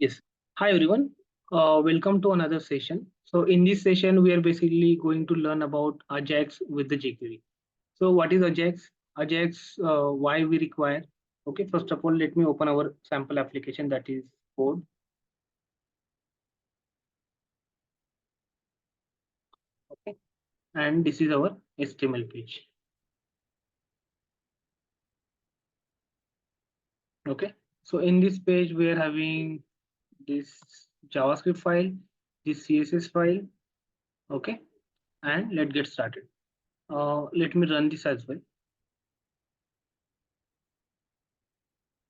Yes. Hi everyone. Welcome to another session. So in this session, we are basically going to learn about Ajax with the jQuery. So what is Ajax? Ajax, why we require? Okay, first of all, let me open our sample application that is code. Okay, and this is our HTML page. Okay, so in this page, we are having this JavaScript file, this CSS file. Okay, and let's get started. Let me run this as well.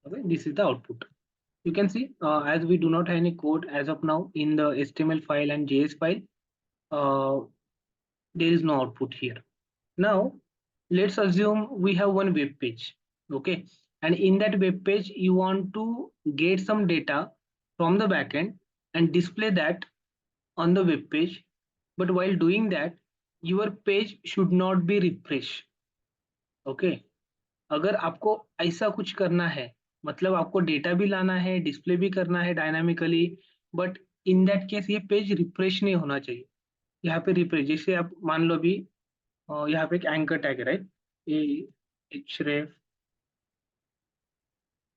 Okay, this is the output. You can see as we do not have any code as of now in the HTML file and JS file, uh, there is no output here. Now, let's assume we have one web page. Okay. And in that web page, you want to get some data from the backend and display that on the web page. But while doing that, your page should not be refreshed. Okay, अगर आपको ऐसा कुछ करना है, मतलब आपको data भी लाना है, डिस्प्ले भी करना है dynamically, but in that case ये पेज रिफ्रेश नहीं होना चाहिए। यहाँ पे रिफ्रेश, जैसे आप मान लो अभी यहाँ पे एक एंकर टैग है, राइट? ये एचरेफ।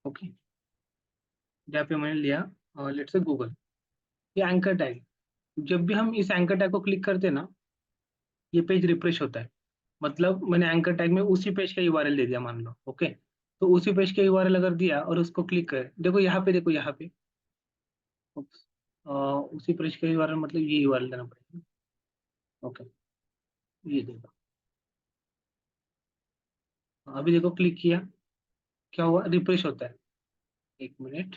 ओके, जहाँ पे मैंने लिया लेट्स से गूगल, ये एंकर टैग। जब भी हम इस एंकर टैग को क्लिक करते हैं ना, ये पेज रिफ्रेश होता है। मतलब मैंने एंकर टैग में उसी पेज का यूआरएल दे दिया मान लो। ओके, तो उसी पेज का यूआरएल अगर दिया और उसको क्लिक कर, देखो यहाँ पे, देखो यहाँ पे। Oops. उसी पेज का यूआरएल मतलब ये यूआरएल देना पड़ेगा। ओके, ये देखो, अभी देखो क्लिक किया, क्या हुआ? रिफ्रेश होता है। एक मिनट,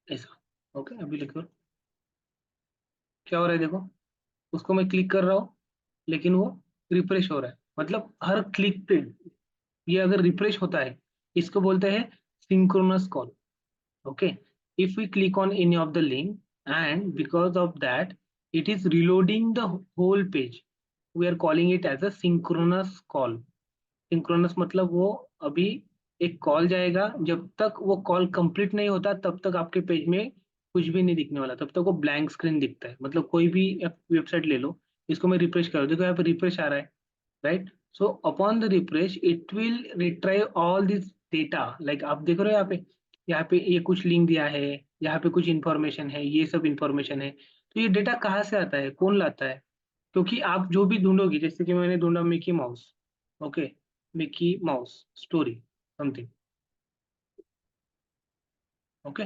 ऐसा। ओके, अभी लिखो क्या हो रहा है, देखो उसको मैं क्लिक कर रहा हूँ, लेकिन वो रिफ्रेश हो रहा है। मतलब हर क्लिक पे ये अगर रिफ्रेश होता है, इसको बोलते हैं synchronous call. Okay, if we click on any of the link and because of that it is reloading the whole page, we are calling it as a synchronous call. Synchronous मतलब वो अभी एक call जाएगा, जब तक वो call complete नहीं होता तब तक आपके पेज में कुछ भी नहीं दिखने वाला, तब तक वो ब्लैंक स्क्रीन दिखता है। मतलब कोई भी वेबसाइट ले लो, इसको मैं रिफ्रेश करूँ, देखो यहाँ पे रिफ्रेश आ रहा है, right? So upon the refresh it will retrieve all this data. Like आप देख रहे हो यहाँ पे ये कुछ लिंक दिया है, यहाँ पे कुछ इंफॉर्मेशन है, ये सब इंफॉर्मेशन है। तो ये डेटा कहाँ से आता है, कौन लाता है? क्योंकि आप जो भी ढूंढोगे, जैसे कि मैंने ढूंढा Mickey mouse. Okay, Mickey mouse story something. Okay,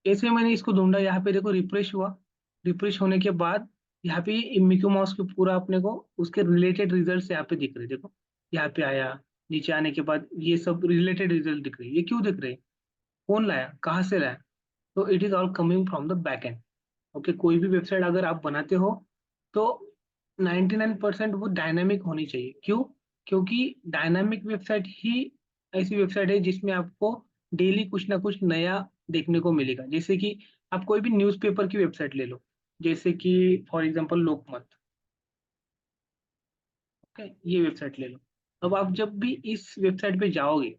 ऐसे मैंने इसको ढूंढा, यहाँ पे देखो रिफ्रेश हुआ। रिफ्रेश होने के बाद यहाँ पे मिकी माउस के पूरा अपने को उसके रिलेटेड रिजल्ट्स यहाँ पे दिख रहे, देखो यहाँ पे आया। नीचे आने के बाद ये सब रिलेटेड रिजल्ट दिख रहे, ये क्यों दिख रहे? कौन लाया, कहाँ से लाया? तो it is all coming from the back and. Okay, कोई भी वेबसाइट अगर आप बनाते हो तो 99% वो डायनामिक होनी चाहिए। क्यों? क्योंकि डायनामिक वेबसाइट ही ऐसी वेबसाइट है जिसमें आपको डेली कुछ ना कुछ नया देखने को मिलेगा। जैसे कि आप कोई भी न्यूज़पेपर की वेबसाइट ले लो, जैसे कि फॉर एग्जांपल लोकमत। ओके, ये वेबसाइट ले लो। अब आप जब भी इस वेबसाइट पे जाओगे,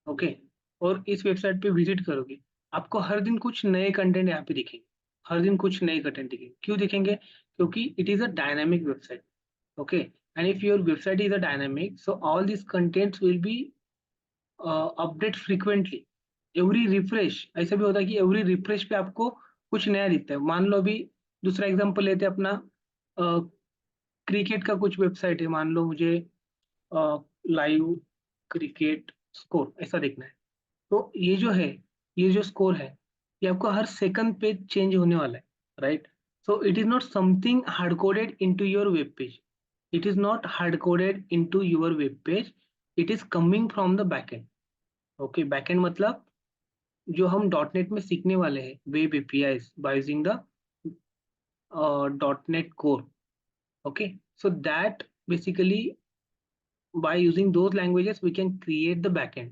ओके, और इस वेबसाइट पे विजिट करोगे, आपको हर दिन कुछ नए कंटेंट यहाँ पे दिखेंगे। हर दिन कुछ नए कंटेंट दिखेंगे, क्यों दिखेंगे? क्योंकि it is a dynamic website. Okay, and if your website is a dynamic, so all this contents will be update frequently. Every refresh, ऐसा भी होता है कि एवरी रिफ्रेश पे आपको कुछ नया दिखता है। मान लो अभी दूसरा एग्जांपल लेते हैं अपना, क्रिकेट का कुछ वेबसाइट है, मान लो मुझे लाइव क्रिकेट स्कोर ऐसा देखना है। तो ये जो है, ये जो स्कोर है, ये आपको हर सेकंड पे चेंज होने वाला है, right? So it is not something hard coded into your web page. It is not hard coded into your web page, it is coming from the backend. Okay, backend मतलब जो हम dot net में सीखने वाले हैं, web API bye using the dot net core. Okay, so that basically by using those languages we can create the backend.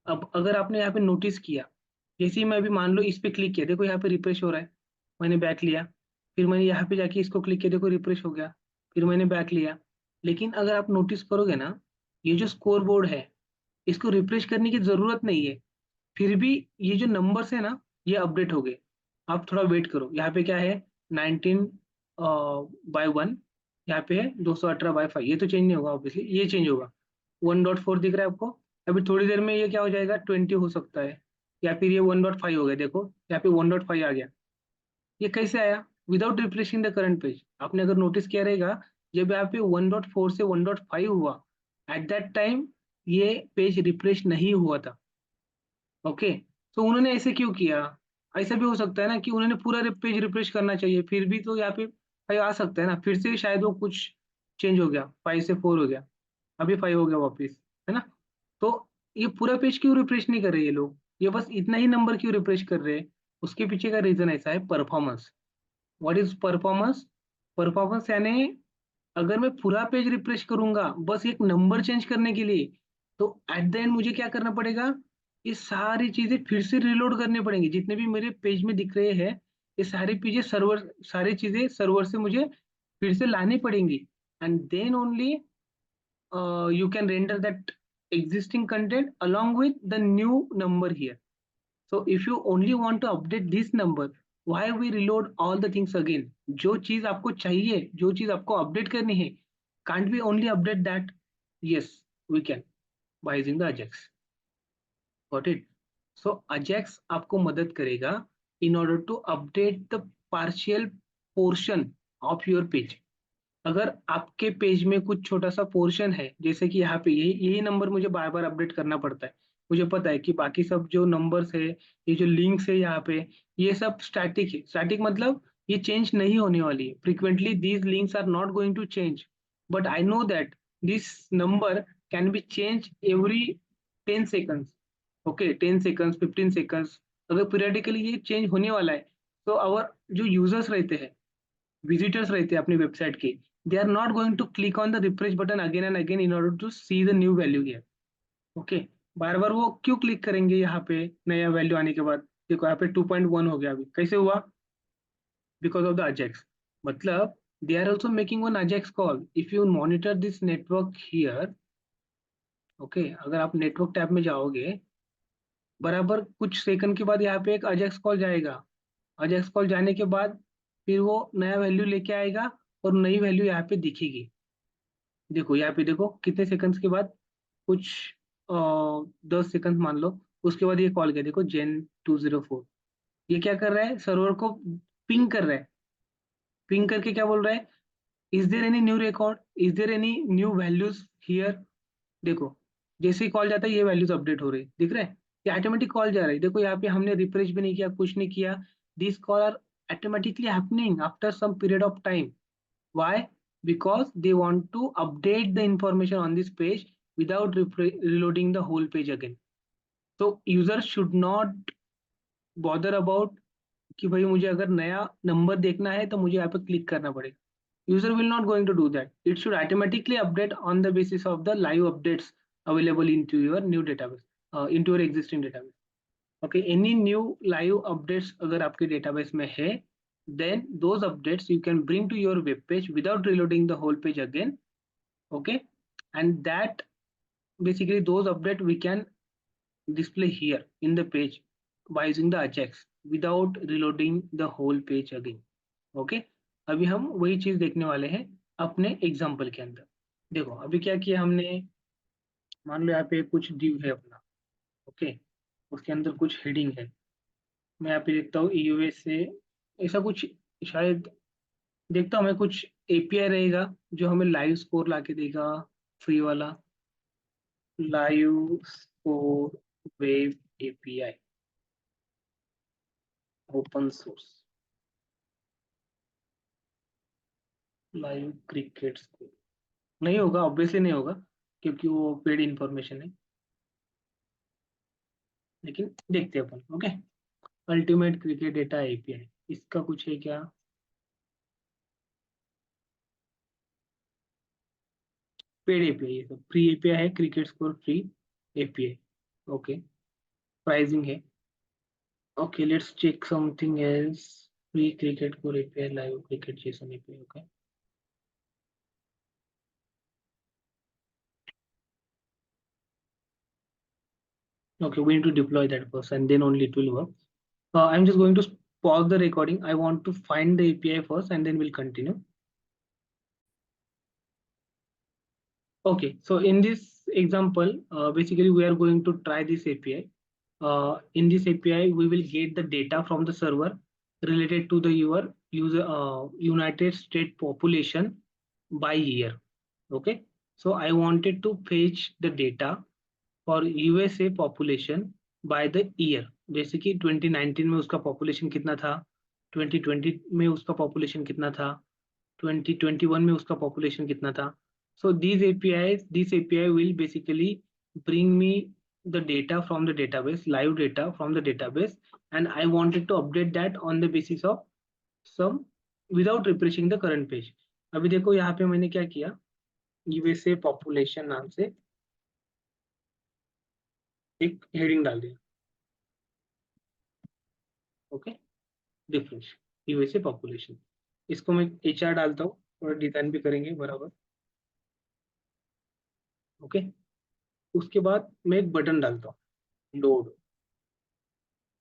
अब अगर आपने यहाँ पे नोटिस किया, जैसे ही मैं अभी मान लो इस पे क्लिक किया, देखो यहाँ पे रिफ्रेश हो रहा है। मैंने बैक लिया, फिर मैंने यहाँ पे जाके इसको क्लिक किया, देखो रिफ्रेश हो गया। फिर मैंने बैक लिया। लेकिन अगर आप नोटिस करोगे ना, ये जो स्कोर बोर्ड है, इसको रिफ्रेश करने की जरूरत नहीं है, फिर भी ये जो नंबर्स है ना ये अपडेट हो गए। आप थोड़ा वेट करो, यहाँ पे क्या है 19/1, यहाँ पे है 218/5, ये तो चेंज नहीं होगा ऑब्वियसली, ये चेंज होगा। 1.4 दिख रहा है आपको, अभी थोड़ी देर में ये क्या हो जाएगा 20 हो सकता है, या फिर ये 1.5 हो गया, देखो यहाँ पे 1.5 आ गया। ये कैसे आया? Without refreshing the current page. आपने अगर नोटिस किया रहेगा, जब यहाँ पे 1.4 से 1.5 हुआ, एट दैट टाइम ये पेज रिफ्रेश नहीं हुआ था। ओके, तो उन्होंने ऐसे क्यों किया? ऐसा भी हो सकता है ना कि उन्होंने पूरा पेज रिफ्रेश करना चाहिए, फिर भी तो यहाँ पे 5 आ सकता है ना, फिर से शायद वो कुछ चेंज हो गया, 5 से 4 हो गया, अभी 5 हो गया वापिस, है ना? तो ये पूरा पेज क्यों रिफ्रेश नहीं कर रहे ये लोग, ये बस इतना ही नंबर क्यों रिफ्रेश कर रहे हैं? उसके पीछे का रीजन ऐसा है, performance. What is performance? Performance यानी अगर मैं पूरा पेज रिफ्रेश करूंगा बस एक नंबर चेंज करने के लिए, तो एट द एंड मुझे क्या करना पड़ेगा? ये सारी चीजें फिर से रिलोड करनी पड़ेंगी, जितने भी मेरे पेज में दिख रहे हैं, ये सारी चीजें सर्वर, सारी चीजें सर्वर से मुझे फिर से लानी पड़ेंगी। And then only you can render that existing content along with the new number here. So if you only want to update this number, why we reload all the things again? जो चीज आपको चाहिए, जो चीज आपको update करनी है, can't we only update that? Yes, we can by using the Ajax. Got it? So Ajax आपको मदद करेगा in order to update the partial portion of your page. अगर आपके पेज में कुछ छोटा सा पोर्शन है, जैसे कि यहाँ पे यही नंबर मुझे बार बार अपडेट करना पड़ता है, मुझे पता है कि बाकी सब जो नंबर्स है, ये जो लिंक्स है यहाँ पे, ये सब स्टैटिक है। स्टैटिक मतलब ये चेंज नहीं होने वाली है, frequently these links are not going to change, but I know that this number can be change every 10 seconds. Okay, 10 seconds, 15 seconds, अगर पीरियडिकली ये चेंज होने वाला है, तो अवर जो यूजर्स रहते हैं, विजिटर्स रहते हैं अपनी वेबसाइट के, they are not going to click on the refresh button again and again in order to see the new value here. Okay, बार बार वो क्यों क्लिक करेंगे यहाँ पे नया वैल्यू आने के बाद? देखो यहाँ पे 2.1 हो गया, अभी कैसे हुआ? Because of the AJAX. मतलब they are also making one AJAX call. If you monitor this network here, okay, अगर आप नेटवर्क टैब में जाओगे, बराबर कुछ सेकंड के बाद यहाँ पे एक अजेक्स कॉल जाएगा। अजेक्स कॉल जाने के बाद फिर वो नया वैल्यू लेके आएगा, और नई वैल्यू यहाँ पे दिखेगी। देखो यहाँ पे, देखो कितने सेकंड्स के बाद, कुछ 10 सेकंड मान लो, उसके बाद ये कॉल किया, देखो Gen 204, ये क्या कर रहा है? सर्वर को पिंग कर रहा है। पिंग करके क्या बोल रहा है? Is there any new record, is there any new values here? देखो, जैसे ही कॉल जाता है ये वैल्यूज अपडेट हो रही है, दिख रहा है? ये ऑटोमेटिक कॉल जा रहा है, देखो यहाँ पे हमने रिफ्रेश भी नहीं किया, कुछ नहीं किया। This call are automatically happening after some period of time. Why? Because they want to update the information on this page without reloading the whole page again. So users should not bother about कि भाई मुझे अगर नया number देखना है तो मुझे यहाँ पे क्लिक करना पड़ेगा। User will not going to do that. It should automatically update on the basis of the live updates available into your new database, into your existing database. Okay, any new live updates अगर आपके database में है, then those updates you can bring to your web page without reloading the whole page again. Okay, and that basically those update we can display here in the page by using the Ajax without reloading the whole page again. Okay, अभी हम वही चीज देखने वाले हैं अपने example के अंदर। देखो अभी क्या किया हमने, मान लो यहाँ पे कुछ div है अपना। ओके, उसके अंदर कुछ हेडिंग है, मैं यहाँ पे देखता हूँ यूए से, ऐसा कुछ शायद देखता हूँ मैं, कुछ एपीआई रहेगा जो हमें लाइव स्कोर ला के देगा, फ्री वाला live score web API, open source live cricket score. नहीं होगा, ऑब्वियसली नहीं होगा, क्योंकि वो पेड इंफॉर्मेशन है, लेकिन देखते हैं अपन। Okay, ultimate cricket data API, इसका कुछ है क्या? पेड एपीआई है, तो फ्री एपीआई है, cricket score free API. Okay, pricing है। Okay, let's check something else. Free cricket core API, live cricket JSON API. Okay. Okay, we need to deploy that first and then only it will work. I'm just going to pause the recording. I want to find the API first and then we'll continue. Okay, so in this example, basically we are going to try this API. In this API, we will get the data from the server related to the your user United States population by year. Okay, so I wanted to fetch the data for USA population by the year. जैसे कि 2019 में उसका population कितना था, 2020 में उसका population कितना था, 2021 में उसका population कितना था. So this API will basically bring me the data from the database, live data from the database, and I wanted to update that on the basis of some without refreshing the current page. अभी देखो यहाँ पे मैंने क्या किया, USA population नाम से एक हेडिंग डाल दिया. ओके, डिफरेंस यूएसए पॉपुलेशन, इसको मैं HR डालता हूँ और डिजाइन भी करेंगे बराबर. ओके, उसके बाद मैं एक बटन डालता हूँ, load,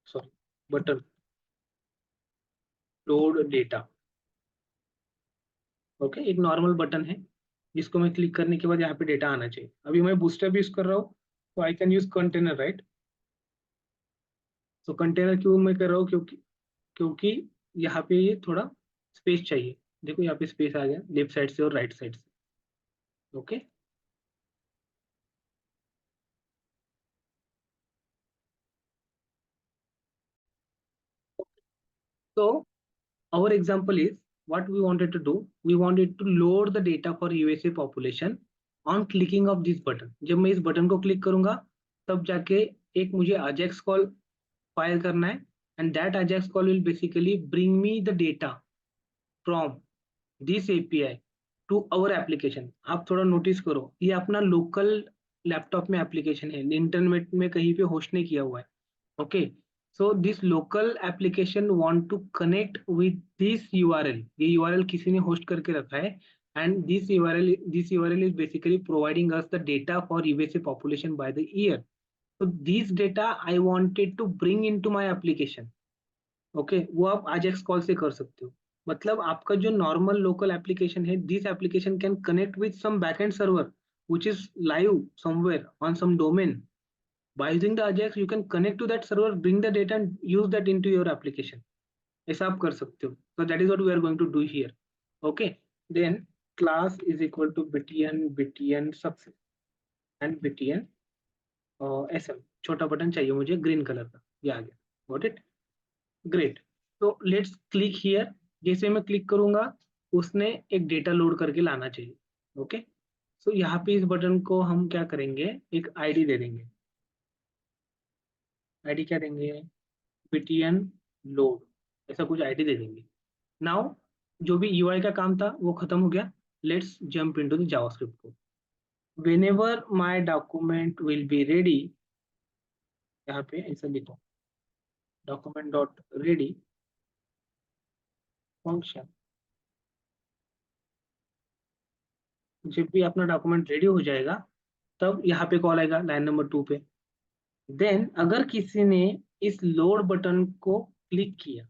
sorry, button load data. Okay, एक नॉर्मल बटन है जिसको मैं क्लिक करने के बाद यहाँ पे डेटा आना चाहिए. अभी मैं बूस्टरअप यूज कर रहा हूँ तो I can use container, right. तो कंटेनर क्यों मैं कर रहा हूँ, क्योंकि यहाँ पे ये थोड़ा स्पेस चाहिए. देखो यहाँ पे स्पेस आ गया लेफ्ट साइड से और राइट साइड से. Okay, so our example is what we wanted to do. We wanted to load the data for USA population on clicking of this button. जब मैं इस बटन को क्लिक करूंगा तब जाके एक मुझे ajax कॉल फाइल करना है, and that ajax call will basically bring me the data from this API to our application. आप थोड़ा नोटिस करो, ये अपना लोकल लैपटॉप में एप्लीकेशन है, इंटरनेट में कहीं पे होस्ट नहीं किया हुआ है. Okay, so this local application want to connect with this URL. ये URL किसी ने होस्ट करके रखा है, and this URL is basically providing us the data for USA population by the year. So this data I wanted to bring into my application. Okay, वो आप ajax call से कर सकते हो. मतलब आपका जो नॉर्मल लोकल एप्लीकेशन है, this application can connect with some backend server which is live somewhere on some domain. By using the Ajax, you can connect to that server, bring the data and use that into your application. ऐसा आप कर सकते हो. So that is what we are going to do here. Okay. Then class is equal to btn success and btn sm. छोटा button चाहिए मुझे green colour का, ये आ गया. Got it? Great. So let's click here. जैसे मैं click करूंगा उसने एक डेटा लोड करके लाना चाहिए. ओके, सो यहाँ पे इस बटन को हम क्या करेंगे, एक आईडी दे देंगे. आईडी क्या देंगे, btn लोड, ऐसा कुछ आईडी दे देंगे. नाउ जो भी यूआई का काम था वो खत्म हो गया. Let's jump into the JavaScript code. Whenever my document will be ready, यहाँ पे ऐसा लिखो, डॉक्यूमेंट डॉट रेडी फंक्शन. जब भी अपना डॉक्यूमेंट रेडी हो जाएगा तब यहाँ पे कॉल आएगा लाइन नंबर 2 पे. देन अगर किसी ने इस लोड बटन को क्लिक किया,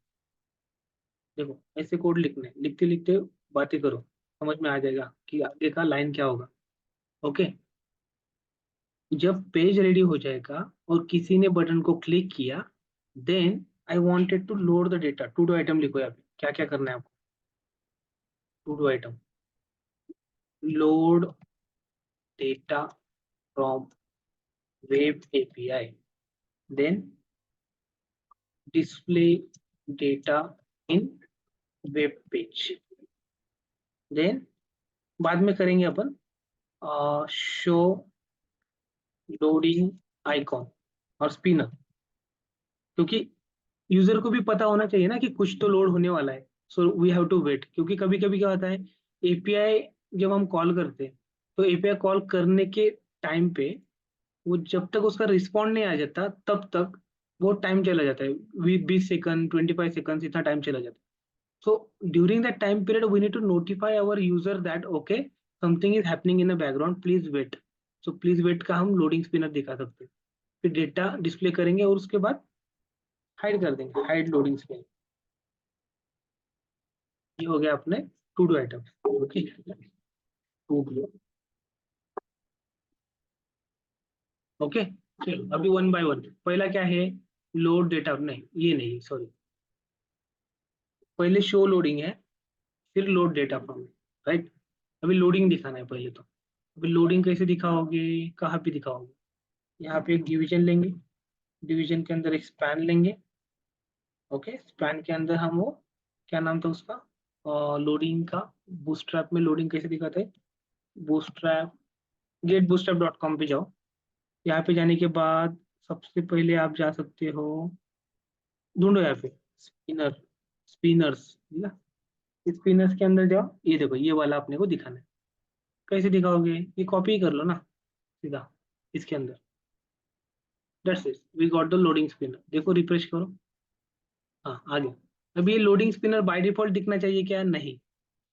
देखो ऐसे कोड लिखना है, लिखते लिखते बातें करो, समझ में आ जाएगा कि आगे का लाइन क्या होगा. ओके, जब पेज रेडी हो जाएगा और किसी ने बटन को क्लिक किया, then I wanted to load the data. To do item लिखो, यहाँ पे क्या क्या करना है आपको. To do item, load data from web API, then display data in web page. Then बाद में करेंगे अपन शो लोडिंग आइकॉन और स्पिनर, क्योंकि यूजर को भी पता होना चाहिए ना कि कुछ तो लोड होने वाला है. So we have to wait, क्योंकि कभी कभी क्या होता है, एपीआई जब हम कॉल करते हैं तो एपीआई कॉल करने के टाइम पे वो जब तक उसका रिस्पॉन्ड नहीं आ जाता तब तक वो टाइम चला जाता है, 20 सेकंड 25 सेकंड इतना टाइम चला जाता है. So during that time period, we need to notify our user that okay, something is happening in the background. Please wait. So please wait का हम loading spinner दिखा सकते हैं. फिर डेटा डिस्प्ले करेंगे और उसके बाद हाइड कर देंगे, हाइड लोडिंग स्पेन। ये हो गया अपने to do item. Okay, to do. Okay, चलो अभी वन बाय वन। पहला क्या है, लोड डेटा, नहीं ये नहीं, सॉरी, पहले शो लोडिंग है, फिर लोड डेटा फ्रॉम, राइट। अभी लोडिंग दिखाना है पहले तो। अभी लोडिंग कैसे दिखाओगे, कहाँ पे दिखाओगे, यहाँ पे एक डिवीजन लेंगे, डिवीजन के अंदर एक स्पैन लेंगे। ओके, स्पैन के अंदर हम वो, क्या नाम था उसका, लोडिंग का, बूस्ट्रैप में लोडिंग कैसे दिखाते हैं, Bootstrap, get Bootstrap dot com पे जाओ। यहाँ पे जाने के बाद सबसे पहले आप जा सकते हो, ढूंढो यहाँ पे स्पिनर, स्पिनर्स ना, स्पिनर्स के अंदर जाओ, ये देखो ये वाला अपने को दिखाना है। कैसे दिखाओगे, ये कॉपी कर लो ना सीधा इसके अंदर। That's it, we got the loading spinner. देखो रिफ्रेश करो, हाँ आ गया। अभी ये लोडिंग स्पिनर बाय डिफॉल्ट दिखना चाहिए क्या, नहीं।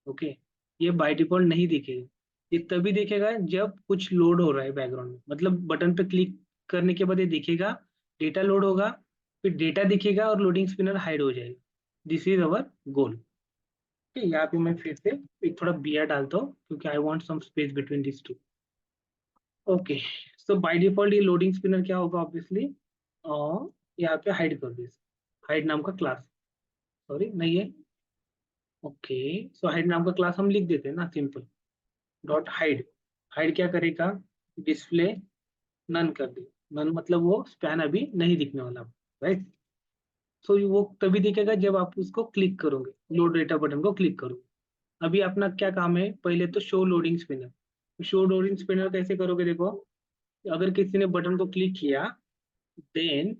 ओके, ये बाय डिफॉल्ट नहीं दिखेगा। ये तभी दिखेगा जब कुछ लोड हो रहा है बैकग्राउंड में, मतलब बटन पे क्लिक करने के बाद ये दिखेगा, डेटा लोड होगा, फिर डेटा दिखेगा और लोडिंग स्पिनर हाइड हो जाएगा। दिस इज अवर गोल। ठीक है, यहाँ पे मैं फिर से एक थोड़ा बियर डालता हूँ क्योंकि I want some space between this two. Okay, so by default ये लोडिंग स्पिनर क्या होगा ऑब्वियसली, और यहाँ पे हाइड कर दिस, हाइड नाम का क्लास, सॉरी नहीं है। ओके, सो हाइड नाम का क्लास हम लिख देते हैं ना, सिंपल, डॉट हाइड। हाइड क्या करेगा, डिस्प्ले नन कर दे। नन मतलब वो स्पैन अभी नहीं दिखने वाला, राइट। सो वो तभी दिखेगा जब आप उसको क्लिक करोगे, लोड डेटा बटन को क्लिक करोगे। अभी अपना क्या काम है, पहले तो show loading spinner. Show loading spinner कैसे करोगे, देखो अगर किसी ने बटन को क्लिक किया, देन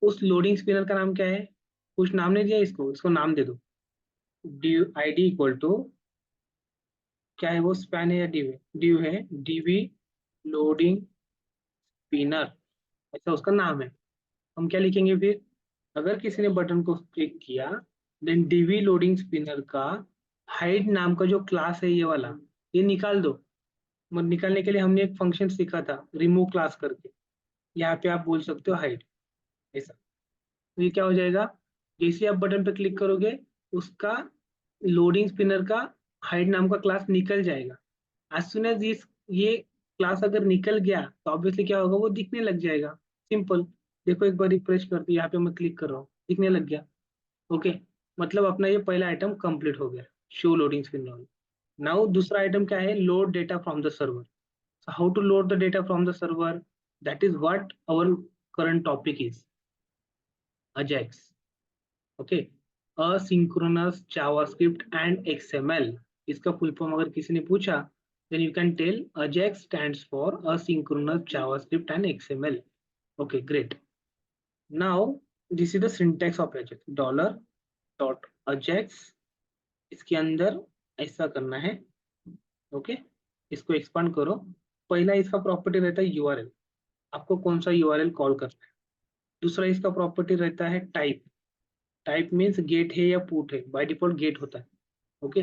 उस लोडिंग स्पिनर का नाम क्या है, कुछ नाम नहीं दिया इसको, इसको नाम दे दो। D I D equal to, क्या है वो, स्पैन है या डिव है, डिव है, डीवी लोडिंग स्पिनर, ऐसा उसका नाम है। हम क्या लिखेंगे फिर, अगर किसी ने बटन को क्लिक किया, देन डीवी लोडिंग स्पिनर का हाइड नाम का जो क्लास है ये वाला, ये निकाल दो। मतलब निकालने के लिए हमने एक फंक्शन सीखा था, रिमूव क्लास करके, यहाँ पे आप बोल सकते हो हाइड, ऐसा। तो ये क्या हो जाएगा, जैसे आप बटन पे क्लिक करोगे, उसका लोडिंग स्पिनर का हाइड नाम का क्लास निकल जाएगा। एज सुन एज ये क्लास अगर निकल गया तो ऑब्वियसली क्या होगा, वो दिखने लग जाएगा, सिंपल। देखो एक बार रिफ्रेश करते, यहाँ पे मैं क्लिक कर रहा हूँ, दिखने लग गया। ओके, मतलब अपना ये पहला आइटम कंप्लीट हो गया, शो लोडिंग स्पिनर। नाउ दूसरा आइटम क्या है, load data from the server. So how to load the data from the server? That is what our current topic is, Ajax. Okay, asynchronous JavaScript and XML. इसका full form अगर किसी ने पूछा, then you can tell Ajax stands for asynchronous JavaScript and XML. Okay, great. Now this is the syntax of Ajax. Dollar dot Ajax, इसके अंदर ऐसा करना है। ओके, इसको एक्सपांड करो। पहला इसका प्रॉपर्टी रहता है यूआरएल, आपको कौन सा यूआरएल कॉल करना है। दूसरा इसका प्रॉपर्टी रहता है टाइप। टाइप मीन्स गेट है या पुट है, बाय डिफॉल्ट गेट होता है। ओके,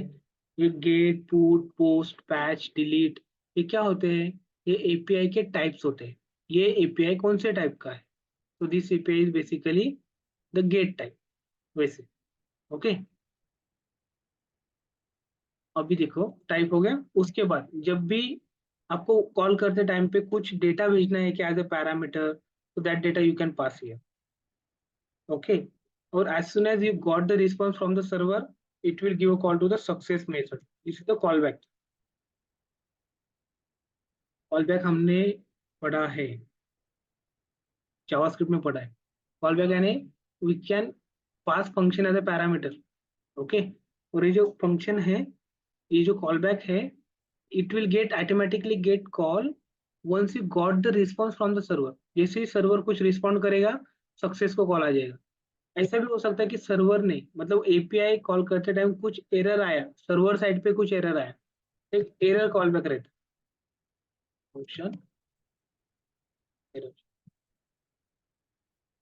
ये get, put, post, patch, delete, ये क्या होते हैं, ये एपीआई के टाइप्स होते हैं। ये एपीआई कौन से टाइप का है, तो this API is basically the get type, वैसे। ओके, अभी देखो टाइप हो गया। उसके बाद जब भी आपको कॉल करते टाइम पे कुछ डेटा भेजना है क्या, एज ए पैरामीटर, तो that data you can pass here. Okay, or as soon as you got the response from the server, it will give a call to the success method. This is the callback. Callback हमने पढ़ा है, JavaScript में पढ़ा है। Callback यानी we can pass function as a parameter. Okay, और ये जो function है, ये जो callback है, it will get automatically get call once you got the response from the server. जैसे ही सर्वर कुछ रिस्पॉन्ड करेगा, सक्सेस को कॉल आ जाएगा। ऐसा भी हो सकता है कि सर्वर ने, मतलब एपीआई कॉल करते टाइम कुछ एरर आया, सर्वर साइड पे कुछ एरर आया, एक एरर कॉल बैक रहता है, फंक्शन एरर।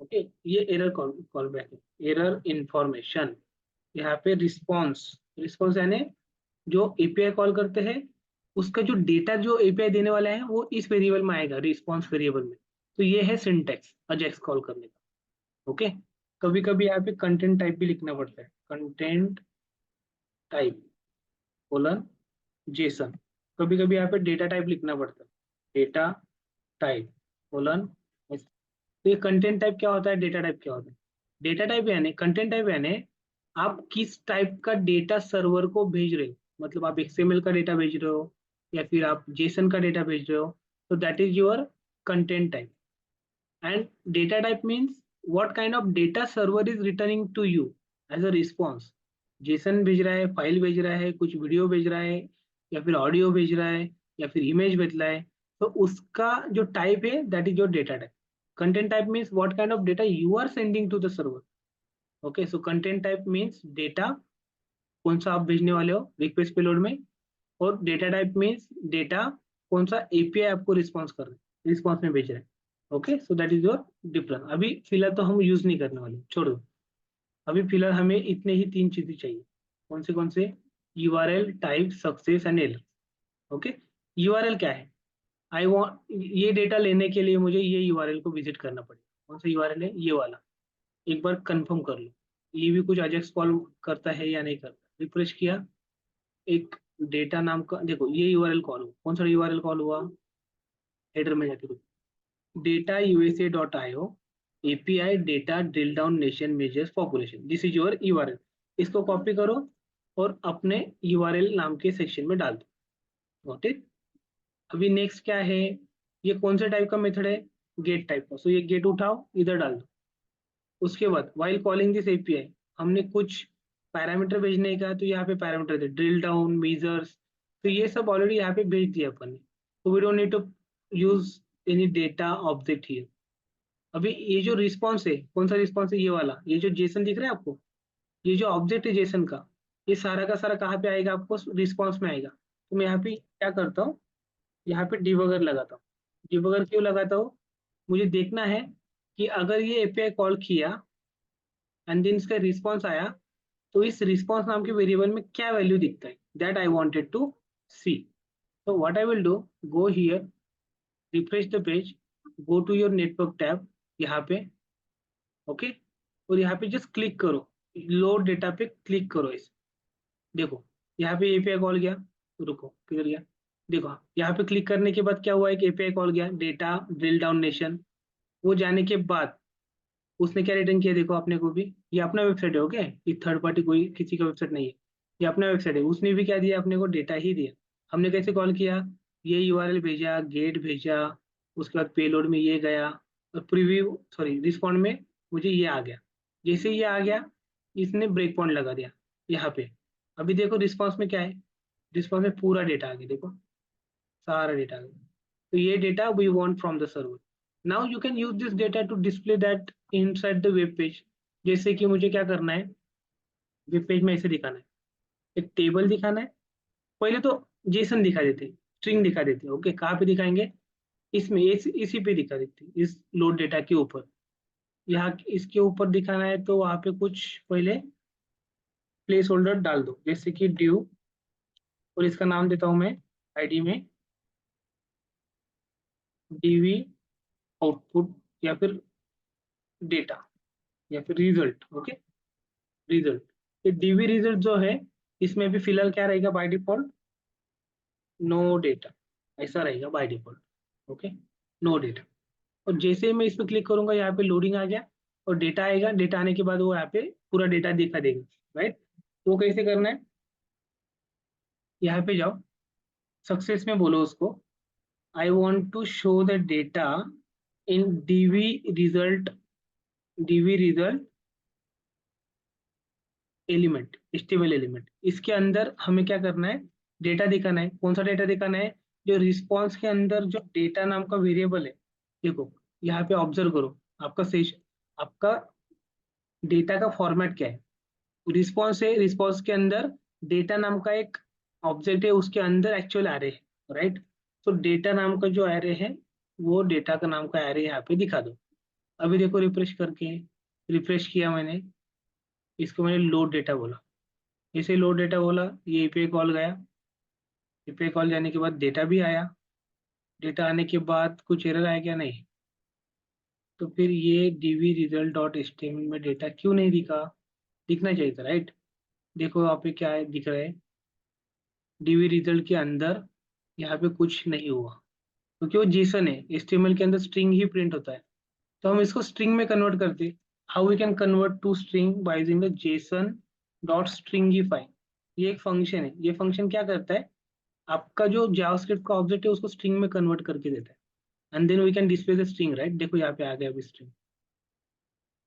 ओके, ये एरर कॉल कॉल बैक है, एरर इंफॉर्मेशन। यहाँ पे रिस्पॉन्स, रिस्पॉन्स यानी जो एपीआई कॉल करते हैं, उसका जो डेटा जो एपीआई देने वाला है वो इस वेरिएबल में आएगा, रिस्पॉन्स वेरिएबल में। तो ये है सिंटेक्स अजेक्स कॉल करने का। ओके, कभी कभी यहाँ पे कंटेंट टाइप भी लिखना पड़ता है, कंटेंट टाइप कोलन जेसन। कभी कभी यहाँ पे डेटा टाइप लिखना पड़ता है, डेटा टाइप कोलन। तो ये कंटेंट टाइप क्या होता है, डेटा टाइप क्या होता है? डेटा टाइप यानी, कंटेंट टाइप यानी आप किस टाइप का डेटा सर्वर को भेज रहे हो, मतलब आप एक्सएमएल का डेटा भेज रहे हो या फिर आप जेसन का डेटा भेज रहे हो, तो that is your content type. And data type means what kind of data server is returning to you as a response. JSON भेज रहा है, फाइल भेज रहा है, कुछ वीडियो भेज रहा है, या फिर ऑडियो भेज रहा है, या फिर इमेज भेज रहा है, तो उसका जो टाइप है that is your data type. Content type means what kind of data you are sending to the server. Okay, so content type means data कौन सा आप भेजने वाले हो रिक्वेस्ट पेलोड में, और डेटा टाइप मीन्स डेटा कौन सा एपीआई आपको रिस्पॉन्स कर रहा है, रिस्पॉन्स में भेज रहा है। Okay, so that is your difference. अभी फिलहाल तो हम यूज नहीं करने वाले, छोड़ दो। अभी फिलहाल हमें इतने ही तीन चीजें चाहिए। कौन से? URL, type, success and error. Okay, URL क्या है? आई वांट, ये डेटा लेने के लिए मुझे ये यूआरएल को विजिट करना पड़ेगा। कौन सा यूआरएल है? ये वाला। एक बार कंफर्म कर लो ये भी कुछ अजेक्स कॉल करता है या नहीं करता। रिफ्रेश किया, एक डेटा नाम का, देखो ये यूआरएल कॉल हुआ। कौन सा यूआरएल कॉल हुआ? हेडर में जाके data USA dot IO API data drill down nation measures population, this is your URL. इसको कॉपी करो और अपने यूआरएल नाम के सेक्शन में डाल दो। Got it? अभी नेक्स्ट क्या है? ये कौन से टाइप का मेथड है? गेट टाइप का। सो ये गेट उठाओ, इधर डाल दो। उसके बाद वाइल कॉलिंग दिस एपीआई, हमने कुछ पैरामीटर भेजने का, तो यहाँ पे पैरामीटर थे, ड्रिल डाउन, मेजर्स। तो ये सब ऑलरेडी यहाँ पे भेज दिया अपन ने, तो we don't need to use any data object here. अभी ये जो रिस्पॉन्स है, कौन सा रिस्पॉन्स है? ये वाला, ये जो जेसन दिख रहा है आपको, ये जो ऑब्जेक्ट है जेसन का, ये सारा का सारा कहाँ पे आएगा? आपको रिस्पॉन्स में आएगा। तो मैं यहाँ पे क्या करता हूँ, यहाँ पे डिबगर लगाता हूँ। डिबगर क्यों लगाता हूँ? मुझे देखना है कि अगर ये एपीआई कॉल किया एंड देन इसका रिस्पॉन्स आया, तो इस रिस्पॉन्स नाम के वेरिएबल में क्या वैल्यू दिखता है, that I wanted to see. so what I will do, go here, refresh the page, go to your network tab यहाँ पे। ओके, और यहाँ पे जस्ट क्लिक करो, लोड डेटा पे क्लिक करो इस। देखो यहाँ पे एपीआई कॉल गया, रुको किधर गया, देखो यहाँ पे क्लिक करने के बाद क्या हुआ, एक एपीआई कॉल गया, डेटा ड्रिल डाउन नेशन। वो जाने के बाद उसने क्या रिटर्न किया, देखो अपने को भी, ये अपना वेबसाइट है। ओके, ये थर्ड पार्टी कोई किसी का वेबसाइट नहीं है, ये अपना वेबसाइट है। उसने भी क्या दिया अपने को, डेटा ही दिया। हमने कैसे कॉल किया, ये यूआरएल भेजा, गेट भेजा, उसके बाद पेलोड में ये गया, और प्रीव्यू सॉरी रिस्पॉन्ड में मुझे ये आ गया। जैसे ये आ गया, इसने ब्रेक पॉइंट लगा दिया यहाँ पे। अभी देखो रिस्पॉन्स में क्या है, रिस्पॉन्स में पूरा डेटा आ गया, देखो सारा डेटा आ गया। तो ये data we want from the server. Now you can use this data to display that inside the web page. जैसे कि मुझे क्या करना है, वेब पेज में ऐसे दिखाना है, एक टेबल दिखाना है। पहले तो जेसन दिखा देते, स्ट्रिंग दिखा देते। ओके, कहाँ पे दिखाएंगे? इसमें इसी पे दिखा देते, इस लोड डेटा के ऊपर। यहाँ इसके ऊपर दिखाना है तो वहाँ पे कुछ पहले प्लेस होल्डर डाल दो, जैसे कि ड्यू, और इसका नाम देता हूँ मैं आईडी में डीवी आउटपुट, या फिर डेटा, या फिर रिजल्ट। Okay, result. ये डीवी रिजल्ट जो है, इसमें भी फिलहाल क्या रहेगा बाय डिफॉल्ट, नो डेटा, ऐसा रहेगा by default. Okay, no data. और जैसे ही मैं इस पर क्लिक करूंगा, यहाँ पे लोडिंग आ गया और डेटा आएगा। डेटा आने के बाद वो यहाँ पे पूरा डेटा दिखा देगा, राइट? वो कैसे करना है, यहाँ पे जाओ, सक्सेस में बोलो उसको, I want to show the data in DV result element, HTML element. इसके अंदर हमें क्या करना है, डेटा दिखाना है। कौन सा डेटा दिखाना है? जो रिस्पॉन्स के अंदर जो डेटा नाम का वेरिएबल है, देखो यहाँ पे ऑब्जर्व करो, आपका सेशन, आपका डेटा का फॉर्मेट क्या है। रिस्पॉन्स है, रिस्पॉन्स के अंदर डेटा नाम का एक ऑब्जेक्ट है, उसके अंदर एक्चुअल एरे है, राइट? तो डेटा नाम का जो एरे है, वो डेटा का नाम का एरे यहाँ पे दिखा दो। अभी देखो रिफ्रेश करके, रिफ्रेश किया मैंने, इसको मैंने लोड डेटा बोला। जैसे लोड डेटा बोला, ये एपीआई कॉल गया, एपीआई कॉल जाने के बाद डेटा भी आया। डेटा आने के बाद कुछ एरर आया क्या? नहीं, तो फिर ये dv result डॉट html में डेटा क्यों नहीं दिखना चाहिए था, राइट। देखो यहाँ पे क्या है दिख रहा है, dv result के अंदर यहाँ पे कुछ नहीं हुआ क्योंकि वो जेसन है, HTML के अंदर स्ट्रिंग ही प्रिंट होता है। तो हम इसको स्ट्रिंग में कन्वर्ट करते, how we can convert to string by using the JSON dot stringify. ये एक फंक्शन है, ये फंक्शन क्या करता है, आपका जो जावास्क्रिप्ट का ऑब्जेक्ट है उसको स्ट्रिंग में कन्वर्ट करके देता है, and then we can display the string, right. देखो यहाँ पे आ गया अभी स्ट्रिंग,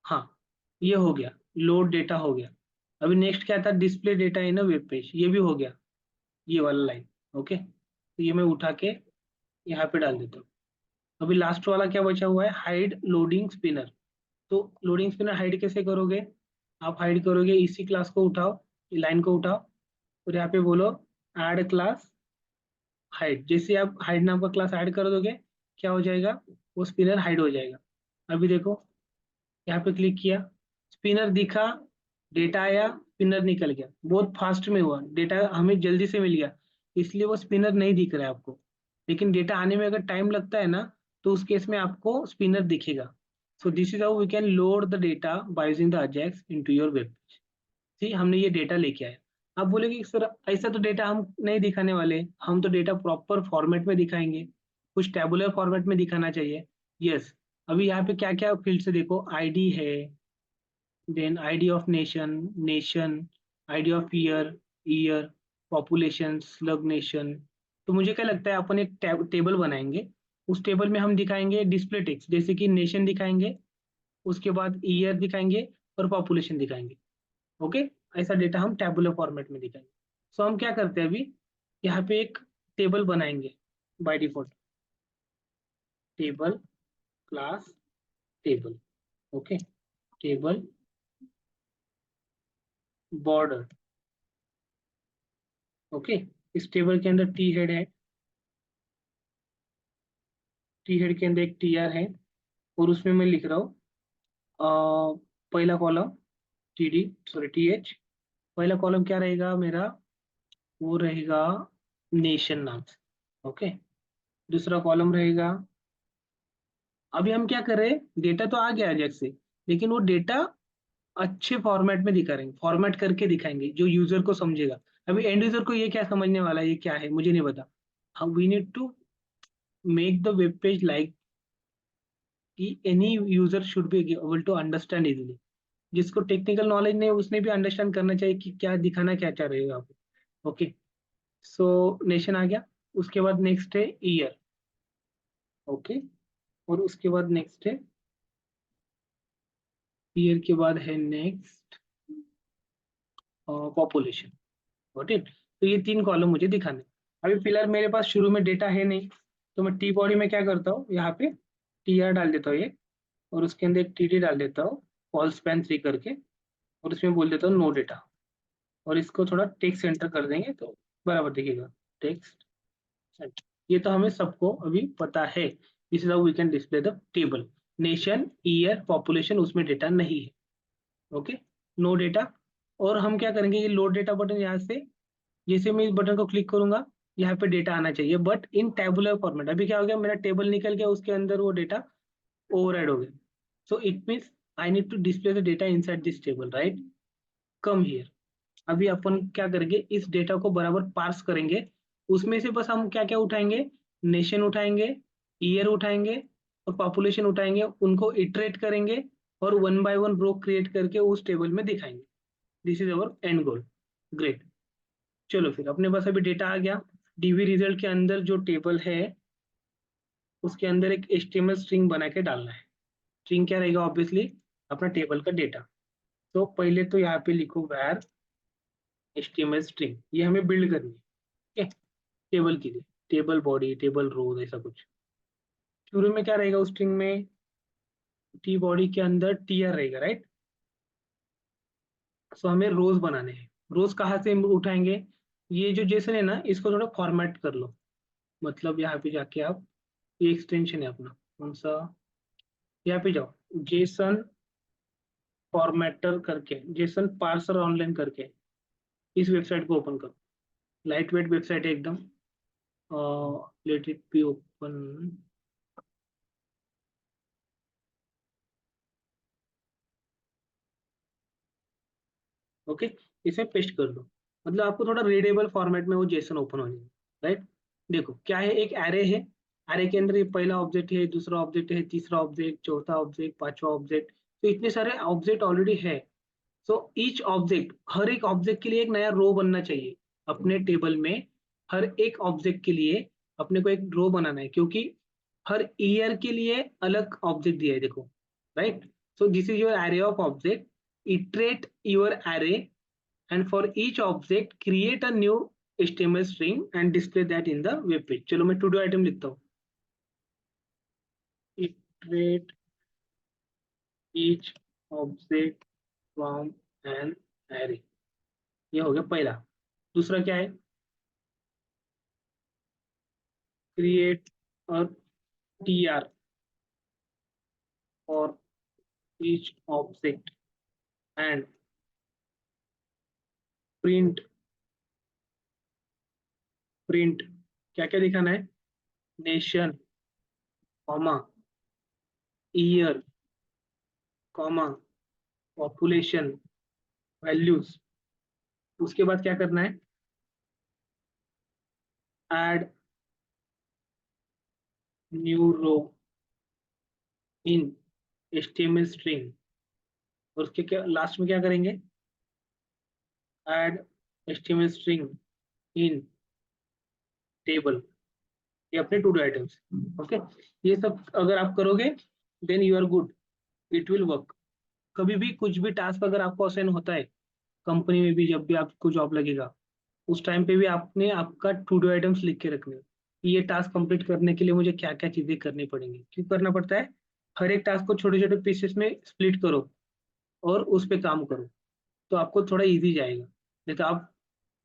हाँ ये हो गया, लोड डेटा हो गया। अभी नेक्स्ट क्या था, display data in a web page, ये भी हो गया, ये वाला लाइन। ओके, तो ये मैं उठा के यहाँ पे डाल देता हूँ। अभी लास्ट वाला क्या बचा हुआ है, हाइड लोडिंग स्पिनर। तो लोडिंग स्पिनर हाइड कैसे करोगे, आप हाइड करोगे, इसी क्लास को उठाओ, लाइन को उठाओ, और यहाँ पे बोलो ऐड क्लास हाइड। जैसे आप हाइड नाम का क्लास ऐड कर दोगे, क्या हो जाएगा, वो स्पिनर हाइड हो जाएगा। अभी देखो यहाँ पे क्लिक किया, स्पिनर दिखा, डेटा आया, स्पिनर निकल गया, बहुत फास्ट में हुआ, डेटा हमें जल्दी से मिल गया, इसलिए वो स्पिनर नहीं दिख रहा है आपको। लेकिन डेटा आने में अगर टाइम लगता है ना, तो उस केस में आपको स्पिनर दिखेगा। So this is how we can load the data by using the AJAX into your web page. See हमने ये डेटा लेके आया। आप बोलेगे कि सर ऐसा तो डेटा हम नहीं दिखाने वाले, हम तो डेटा प्रॉपर फॉर्मेट में दिखाएंगे, कुछ टेबुलर फॉर्मेट में दिखाना चाहिए। यस, अभी यहाँ पे क्या क्या फील्ड से देखो, आईडी है, then ID of nation, ID of year, population, slug nation. तो मुझे क्या लगता है अपन एक टेबल बनाएंगे, उस टेबल में हम दिखाएंगे डिस्प्ले टेक्स्ट, जैसे कि नेशन दिखाएंगे, उसके बाद ईयर दिखाएंगे, और पॉपुलेशन दिखाएंगे। ओके, ऐसा डेटा हम टेबुलर फॉर्मेट में दिखाएंगे। सो हम क्या करते हैं अभी, यहाँ पे एक टेबल बनाएंगे by default, table class table. Okay, table border. Okay, इस टेबल के अंदर टी हेड है, टी हेड के अंदर एक टी आर है, और उसमें मैं लिख रहा हूँ पहला column T D, sorry T H. पहला कॉलम क्या रहेगा मेरा, वो रहेगा नेशन नाम से। ओके, दूसरा कॉलम रहेगा, अभी हम क्या कर रहे हैं, डेटा तो आ गया अजैक्स से, लेकिन वो डेटा अच्छे फॉर्मेट में दिखा रहे हैं, फॉर्मेट करके दिखाएंगे जो यूजर को समझेगा। अभी एंड यूजर को ये क्या समझने वाला है, ये क्या है मुझे नहीं पता। हम we need to make the web page like कि any user should be able to understand easily. जिसको टेक्निकल नॉलेज नहीं है उसने भी अंडरस्टैंड करना चाहिए कि क्या दिखाना क्या चाह रहे हो आप। ओके, सो नेशन आ गया, उसके बाद नेक्स्ट है ईयर। ओके, और उसके बाद नेक्स्ट है, ईयर के बाद है नेक्स्ट पॉपुलेशन। Got it. तो ये तीन कॉलम मुझे दिखाने। अभी फिलहाल मेरे पास शुरू में डेटा है नहीं, तो मैं टी बॉडी में क्या करता हूँ, यहाँ पे टी आर डाल देता हूँ ये, और उसके अंदर एक टी डी डाल देता हूँ, कॉल स्पैन 3 करके, और उसमें बोल देता हूँ नो डेटा। और इसको थोड़ा टेक्स्ट सेंटर कर देंगे तो बराबर दिखेगा, टेक्स्ट सेंटर। ये तो हमें सबको अभी पता है। This is how we can display the table, nation year population उसमें डेटा नहीं है। Okay, no data. और हम क्या करेंगे, ये लोड डेटा बटन यहाँ से, जैसे मैं इस बटन को क्लिक करूंगा, यहाँ पे डेटा आना चाहिए, बट इन टेबुलर फॉर्मेट। अभी क्या हो गया, मेरा टेबल निकल गया, उसके अंदर वो डेटा ओवरराइड हो गया। So it means I need to display the data inside this table, right. Come here. अभी अपन क्या करेंगे, इस डेटा को बराबर पार्स करेंगे, उसमें से बस हम क्या क्या उठाएंगे, नेशन उठाएंगे, ईयर उठाएंगे, और पॉपुलेशन उठाएंगे, उनको इटरेट करेंगे, और one by one row create करके उस टेबल में दिखाएंगे। This is our end goal. Great. चलो फिर अपने पास अभी डेटा आ गया, डीबी रिजल्ट के अंदर जो टेबल है उसके अंदर एक HTML स्ट्रिंग बना के डालना है। स्ट्रिंग क्या रहेगा, ऑब्वियसली अपना टेबल का डेटा। तो पहले तो यहाँ पे लिखो वैर HTML स्ट्रिंग, ये हमें बिल्ड करनी है, ठीक है, टेबल के लिए, टेबल बॉडी, टेबल रोज, ऐसा कुछ। शुरू में क्या रहेगा उस स्ट्रिंग में, टी बॉडी के अंदर टीआर रहेगा, राइट। सो हमें रोज बनाने हैं, रोज कहाँ से उठाएंगे, ये जो जेसन है ना, इसको थोड़ा फॉर्मेट कर लो। मतलब यहाँ पे जाके आप, ये एक्सटेंशन है अपना, कौन सा, यहाँ पे जाओ, जेसन फॉर्मेटर करके, जेसन पार्सर ऑनलाइन करके इस वेबसाइट को ओपन करो। लाइट वेट वेबसाइट है एकदम, let it be open. Okay, इसे पेस्ट कर दो, मतलब आपको थोड़ा रीडेबल फॉर्मेट में वो जेसन ओपन हो जाएगा, राइट। देखो क्या है, एक एरे है, एरे के अंदर ये पहला ऑब्जेक्ट है, दूसरा ऑब्जेक्ट है, तीसरा ऑब्जेक्ट, चौथा ऑब्जेक्ट, पांचवा ऑब्जेक्ट, तो इतने सारे ऑब्जेक्ट ऑलरेडी है। सो ईच ऑब्जेक्ट, हर एक ऑब्जेक्ट के लिए एक नया रो बनना चाहिए अपने टेबल में। हर एक ऑब्जेक्ट के लिए अपने को एक रो बनाना है, क्योंकि हर ईयर के लिए अलग ऑब्जेक्ट दिया है, देखो, right. So this is your array of object, iterate your array, and for each object create a new HTML string and display that in the web page। चलो मैं to do item लिखता हूँ, iterate each object from an array। ये हो गया पहला। दूसरा क्या है, create a tr for each object and print, print क्या क्या दिखाना है, nation, comma, year, comma, population, values। उसके बाद क्या करना है, add new row in HTML string, और उसके क्या लास्ट में क्या करेंगे, add HTML string in table। ये अपने टू डू आइटम्स, ओके। ये सब अगर आप करोगे then you are good, it will work. कभी भी कुछ भी टास्क अगर आपको असाइन होता है कंपनी में भी, जब भी आपको जॉब लगेगा उस टाइम पे भी आपने आपका टू डू आइटम्स लिख के रखने हैं कि ये टास्क कंप्लीट करने के लिए मुझे क्या क्या चीजें करनी पड़ेंगी। क्यों करना पड़ता है, हर एक टास्क को छोटे छोटे पीसेस में स्प्लिट करो और उस पर काम करो, तो आपको थोड़ा इजी जाएगा। नहीं तो आप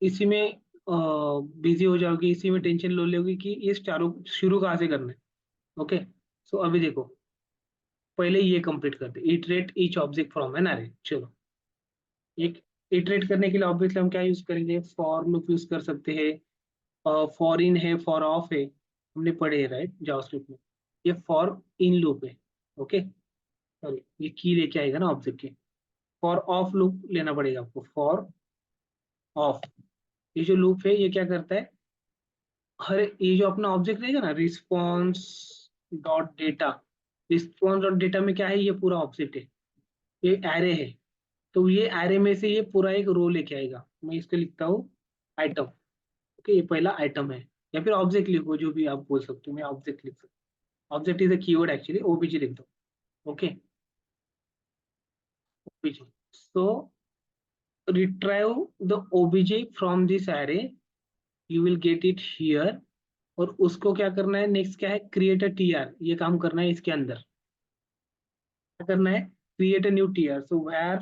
इसी में बिजी हो जाओगे, इसी में टेंशन लो लोगे कि ये चारों शुरू कहाँ से करना है। ओके, सो अभी देखो, पहले ये कंप्लीट करते, iterate each object from an array. चलो, एक इटरेट करने के लिए ऑब्वियसली हम क्या यूज करेंगे, फॉर लूप यूज कर सकते हैं, फॉर इन है, फॉर ऑफ है, हमने पढ़े हैं राइट जावास्क्रिप्ट में। ये फॉर इन लूप है, ओके, सॉरी ये की लेके आएगा ना ऑब्जेक्ट के। फॉर ऑफ लूप लेना पड़ेगा आपको, फॉर ऑफ। ये जो लूप है ये क्या करता है, हर ये जो अपना ऑब्जेक्ट रहेगा ना, response dot data, response dot data में क्या है, ये पूरा ऑब्जेक्ट है, ये एरे है। तो ये एरे में से ये पूरा एक रो लेके आएगा, मैं इसको लिखता हूँ आइटम। ओके, ये पहला आइटम है, या फिर ऑब्जेक्ट लिखो जो भी आप बोल सकते हो, मैं ऑब्जेक्ट लिख सकता हूँ। Object is a keyword actually, OBJ लिख दो। Okay, OBJ. So retrieve the obj from this array, you will get it here। और उसको क्या करना है, नेक्स्ट क्या है, क्रिएट अ टीआर, ये काम करना है इसके अंदर। क्या करना है, create a new TR. So where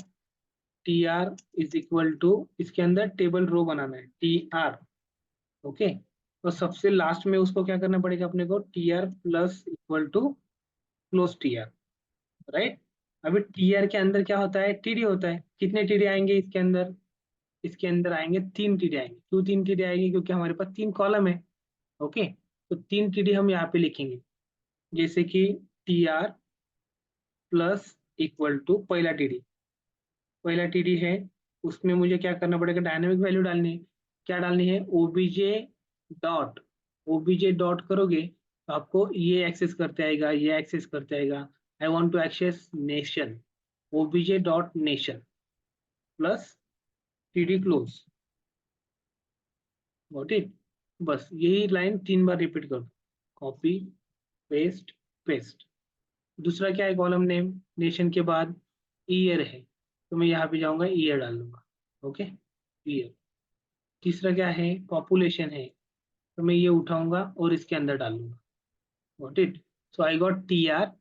TR is equal to, इसके अंदर टेबल रो बनाना है टीआर। ओके, तो सबसे लास्ट में उसको क्या करना पड़ेगा अपने को, TR plus equal to close TR, right. अभी टीआर के अंदर क्या होता है, टीडी होता है। कितने टीडी आएंगे इसके अंदर, इसके अंदर आएंगे 3 टीडी आएंगे। क्यों 3 टीडी आएंगे, क्योंकि हमारे पास 3 कॉलम है। ओके, तो 3 टीडी हम यहाँ पे लिखेंगे, जैसे कि T R plus equal to पहला टीडी, पहला टीडी है, उसमें मुझे क्या करना पड़ेगा, डायनेमिक वैल्यू डालनी है। क्या डालनी है, ओबीजे डॉट, ओबीजे डॉट करोगे तो आपको ये एक्सेस करते आएगा, ये एक्सेस करते आएगा। I want to access nation, OBJ dot nation plus TD close, got it. बस यही लाइन 3 बार रिपीट कर दो, कॉपी पेस्ट पेस्ट। दूसरा क्या है, कॉलम नेम, नेशन के बाद ईयर है, तो मैं यहाँ पे जाऊंगा ईयर डाल दूंगा। Okay, year. तीसरा क्या है, पॉपुलेशन है, तो मैं ये उठाऊंगा और इसके अंदर डाल दूंगा, got it. So I got T R,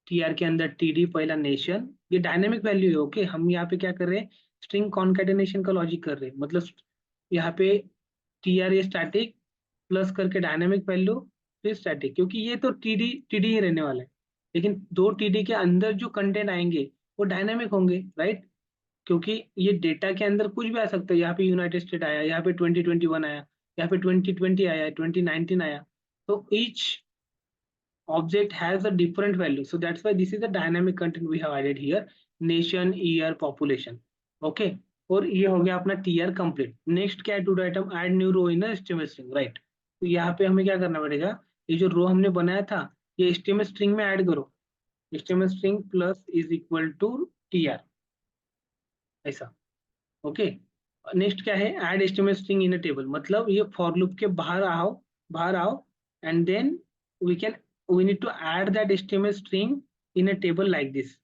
T R के अंदर टी डी, पहला नेशन, ये डायनेमिक वैल्यू है। ओके, हम यहाँ पे क्या कर रहे हैं, स्ट्रिंग कॉन्केटेनेशन का लॉजिक कर रहे हैं, मतलब यहाँ पे टी आर ये स्टैटिक प्लस करके डायनेमिक वैल्यू फिर स्टैटिक, क्योंकि ये तो टीडी टीडी ही रहने वाला है, लेकिन 2 टीडी के अंदर जो कंटेंट आएंगे वो डायनेमिक होंगे, राइट। क्योंकि ये डेटा के अंदर कुछ भी आ सकता है, यहाँ पे यूनाइटेड स्टेट आया, यहाँ पे 2021 आया, यहाँ पे 2020 आया, 2019 आया। तो each object has a different value, so that's why this is a dynamic content we have added here, nation, year, population। Okay, और ये हो गया अपना टीआर कंप्लीट। नेक्स्ट क्या है, to item add new row in HTML string, right. तो यहाँ पे हमें क्या करना पड़ेगा, ये जो रो हमने बनाया था ये एचटीएमएल स्ट्रिंग में ऐड करो। HTML string plus is equal to TR, ऐसा। ओके। नेक्स्ट क्या है, add HTML string in a table, मतलब ये फॉर लूप के बाहर आओ and then we need to add that HTML string in a table like this.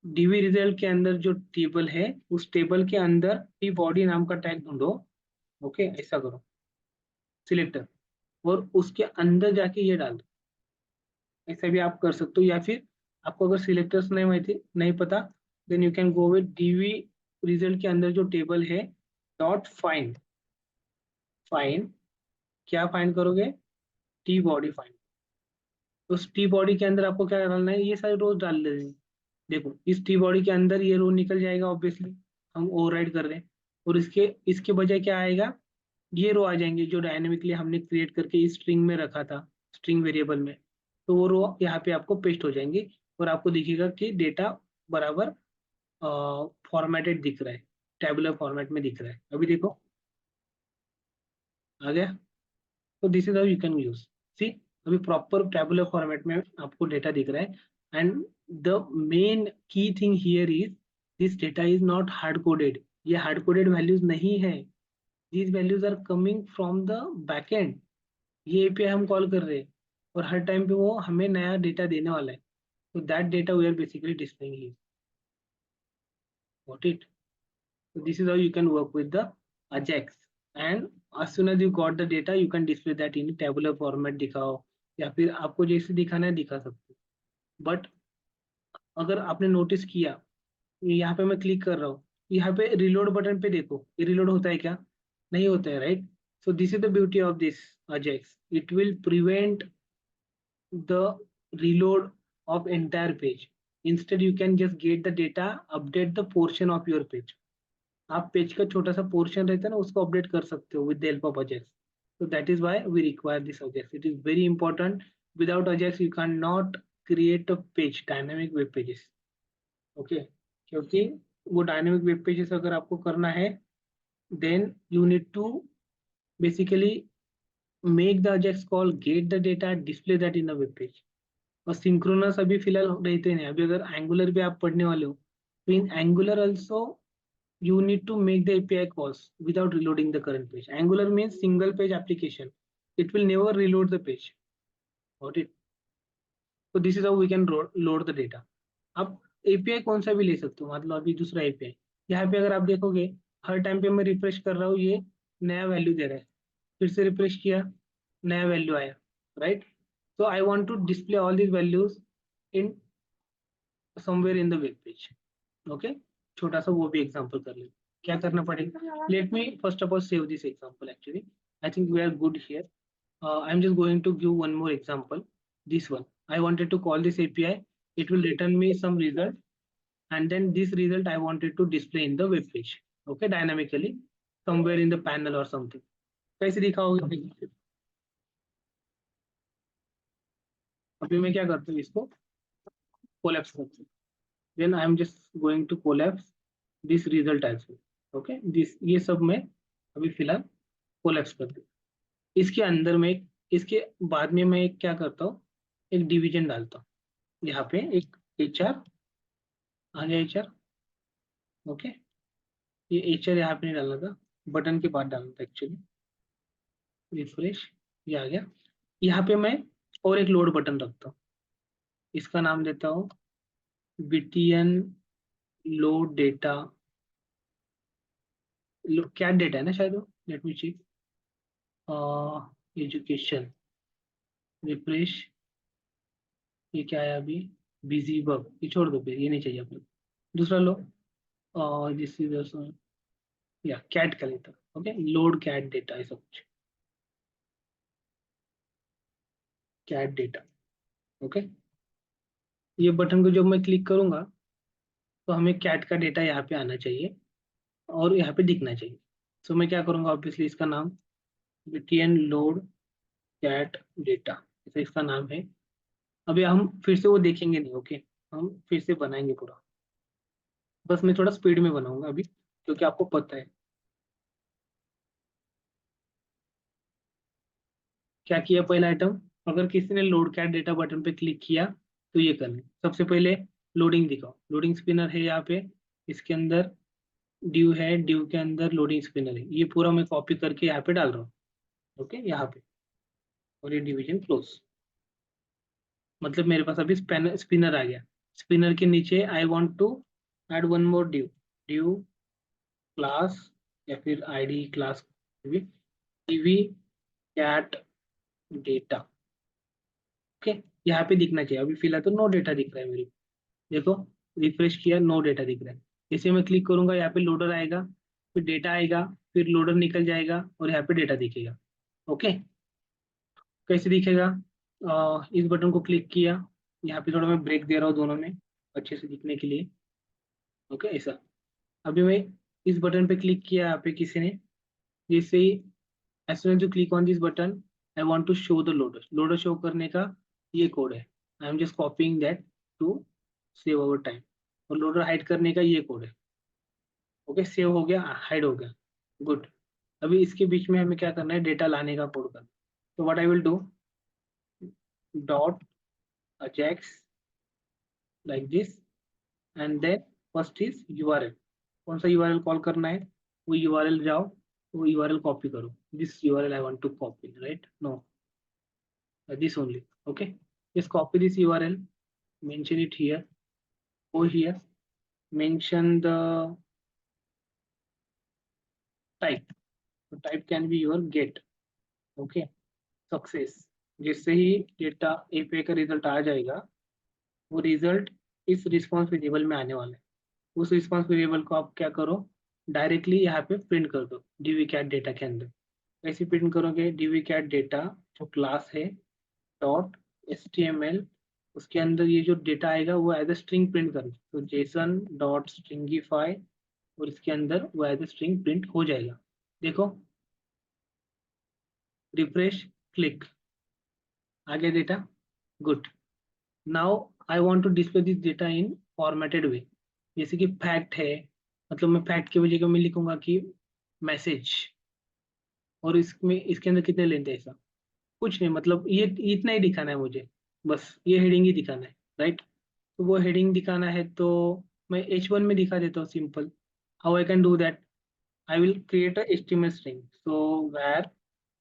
DV result के अंदर जो टेबल है उस टेबल के अंदर टी बॉडी नाम का टैग ढूंढो। ओके, ऐसा करो सिलेक्टर, और उसके अंदर जाके ये डाल दो। ऐसा भी आप कर सकते हो, या फिर आपको अगर सिलेक्टर्स नहीं पता, then you can go with DV result के अंदर जो टेबल है डॉट फाइंड। फाइंड क्या फाइंड करोगे, टी बॉडी फाइंड। उस टी बॉडी के अंदर आपको क्या डालना है, ये सारे रोज डाल देने हैं। देखो इस टी बॉडी के अंदर ये रो निकल जाएगा ऑब्वियसली, हम ओवरराइड कर रहे हैं। और इसके इसके बजाय क्या आएगा, ये रो आ जाएंगे जो डायनेमिकली हमने क्रिएट करके इस स्ट्रिंग में रखा था, स्ट्रिंग वेरिएबल में। तो वो रो यहाँ पे आपको पेस्ट हो जाएंगे और आपको दिखेगा कि डेटा बराबर फॉर्मेटेड दिख रहा है, टेबुलर फॉर्मेट में दिख रहा है। अभी देखो आ गया। तो this is how you can use, see अभी प्रॉपर टेबुलर फॉर्मेट में आपको डेटा दिख रहा है। And the main key thing here is this data is not hard coded. ये हार्ड कोडेड वैल्यूज नहीं है, these values are coming from the backend. ये एपीआई हम कॉल कर रहे हैं और हर टाइम पे वो हमें नया डेटा देने वाला है। तो that data we are basically displaying here, got it. So this is how you can work with the Ajax. And as soon as you got the data, you can display that in tabular format दिखाओ, या फिर आपको जैसे दिखाना है दिखा सकते हो। बट अगर आपने नोटिस किया, यहाँ पे मैं क्लिक कर रहा हूँ, यहाँ पे रिलोड बटन पे देखो, ये रिलोड होता है क्या, नहीं होता है, right. So this is the beauty of this Ajax, it will prevent the reload of entire page. Instead you can just get the data, update the portion of your page. आप page का छोटा सा portion रहता है ना, उसको update कर सकते हो with the help of Ajax. तो that is why we require this Ajax, it is very important. Without Ajax you can not create a page, dynamic web pages. Okay, क्योंकि वो डायनेमिक वेब पेजेस अगर आपको करना है, then you need to basically make the Ajax call, get the data, display that in a web page. और synchronous अभी फिलहाल रहते हैं। अभी अगर एंगुलर भी आप पढ़ने वाले हो, तो in Angular also you need to make the API calls without reloading the current page. Angular means single page application. It will never reload the page. Got it? So this is how we can load the data. आप API कौन सा भी ले सकते हो, मतलब अभी दूसरा API यहाँ पे अगर आप देखोगे, हर टाइम पे मैं रिफ्रेश कर रहा हूँ, ये नया वैल्यू दे रहा है। फिर से रिफ्रेश किया, नया वैल्यू आया, right. So I want to display all these values in somewhere in the web page. Okay, छोटा सा वो भी एग्जांपल कर ले। क्या करना पड़ेगा, let me first of all save this example. Actually I think we are good here. I am just going to give one more example, this one. I wanted to call this API, it will return me some result, and then this result I wanted to display in the web page, okay, dynamically somewhere in the panel or something. कैसे दिखाओगे, अभी मैं क्या करता हूँ, इसको collapse करता हूँ। then I am just going to collapse this result as well. Okay, this ये सब मैं अभी फिलहाल कोलैप्स कर दूँ। इसके अंदर में इसके बाद में मैं क्या करता हूँ, एक डिवीजन डालता हूँ। यहाँ पे एक HR आ गया, HR। ओके, ये HR यहाँ पे नहीं डालना था, बटन के बाद डालना था एक्चुअली। रिफ्रेश, ये आ गया। यहाँ पे मैं और एक लोड बटन रखता हूँ, इसका नाम देता हूँ BTN लोड डेटा। क्या डेटा है ना शायद वो, let me check. Education, refresh, ये क्या है अभी, बिजी बग, ये छोड़ दो, फिर ये नहीं चाहिए अपने। दूसरा लो, दिस इज या कैट का लेता। ओके, लोड कैट डेटा, ऐसा कुछ, कैट डेटा। ओके, ये बटन को जब मैं क्लिक करूंगा तो हमें कैट का डेटा यहाँ पे आना चाहिए और यहाँ पे दिखना चाहिए। सो मैं क्या करूंगा, ऑब्वियसली इसका नाम BTN लोड कैट डेटा, ऐसा इसका नाम है। अभी हम फिर से वो देखेंगे नहीं, ओके, हम फिर से बनाएंगे पूरा, बस मैं थोड़ा स्पीड में बनाऊंगा अभी। क्योंकि आपको पता है क्या किया। पहला आइटम, अगर किसी ने लोड कैट डेटा बटन पे क्लिक किया तो ये करना है। सबसे पहले लोडिंग दिखाओ, लोडिंग स्पिनर है यहाँ पे, इसके अंदर ड्यू है, ड्यू के अंदर लोडिंग स्पिनर है, ये पूरा मैं कॉपी करके यहाँ पे डाल रहा हूँ। ओके, यहाँ पे, और ये डिवीजन क्लोज, मतलब मेरे पास अभी स्पिनर आ गया। स्पिनर के नीचे I want to add one more div, div class या फिर आईडी क्लास भी, टीवी कैट डेटा। ओके, यहाँ पे दिखना चाहिए, अभी फिलहाल तो नो डेटा दिख रहा है मेरे को। देखो, रिफ्रेश किया, नो डेटा दिख रहा है। जैसे मैं क्लिक करूंगा यहाँ पे लोडर आएगा, फिर डेटा आएगा, फिर लोडर निकल जाएगा और यहाँ पे डेटा दिखेगा। ओके, कैसे दिखेगा? इस बटन को क्लिक किया, यहाँ पे थोड़ा मैं ब्रेक दे रहा हूँ दोनों में अच्छे से दिखने के लिए। ओके, ऐसा। अभी मैं इस बटन पे क्लिक किया यहाँ पे किसी ने, जैसे ही as soon as you click on this button, I want to show the loader, loader show करने का ये कोड है। I am just copying that to save our time. और लोडर हाइड करने का ये कोड है। ओके, सेव हो गया, हाइड हो गया, गुड। अभी इसके बीच में हमें क्या करना है, डेटा लाने का कोड करना। तो what I will do, dot ajax like this, and then first is URL. कौन सा यूआरएल कॉल करना है, वो यूआरएल जाओ, वो यूआरएल कॉपी करो। This URL I want to copy, right? No, this only. Okay, just copy this URL, mention it here, go here, mention the type. The type can be your get. Okay, success. जिससे ही data API का result आ जाएगा, वो result इस response variable में आने वाला है। उस रिस्पॉन्स वेरिएबल को आप क्या करो, डायरेक्टली यहाँ पे प्रिंट कर दो डीवी कैट डेटा के अंदर। कैसे प्रिंट करोगे, डीवी कैट डेटा जो क्लास है डॉट HTML, उसके अंदर ये जो डेटा आएगा वो एज ए स्ट्रिंग प्रिंट करो, तो जेसन डॉट स्ट्रिंगिफाई, और इसके अंदर वो एज ए स्ट्रिंग प्रिंट हो जाएगा। देखो, रिफ्रेश, क्लिक, आ गया data, good. Now I want to display this data in formatted way. जैसे कि फैक्ट है, मतलब मैं फैक्ट की वजह को मैं लिखूंगा कि मैसेज, और इसमें इसके अंदर कितने लेंथ है, ऐसा कुछ नहीं, मतलब ये इतना ही दिखाना है मुझे, बस ये हेडिंग ही दिखाना है, राइट? तो वो हेडिंग दिखाना है तो मैं H1 में दिखा देता हूँ, simple. How I can do that, I will create a HTML string, so where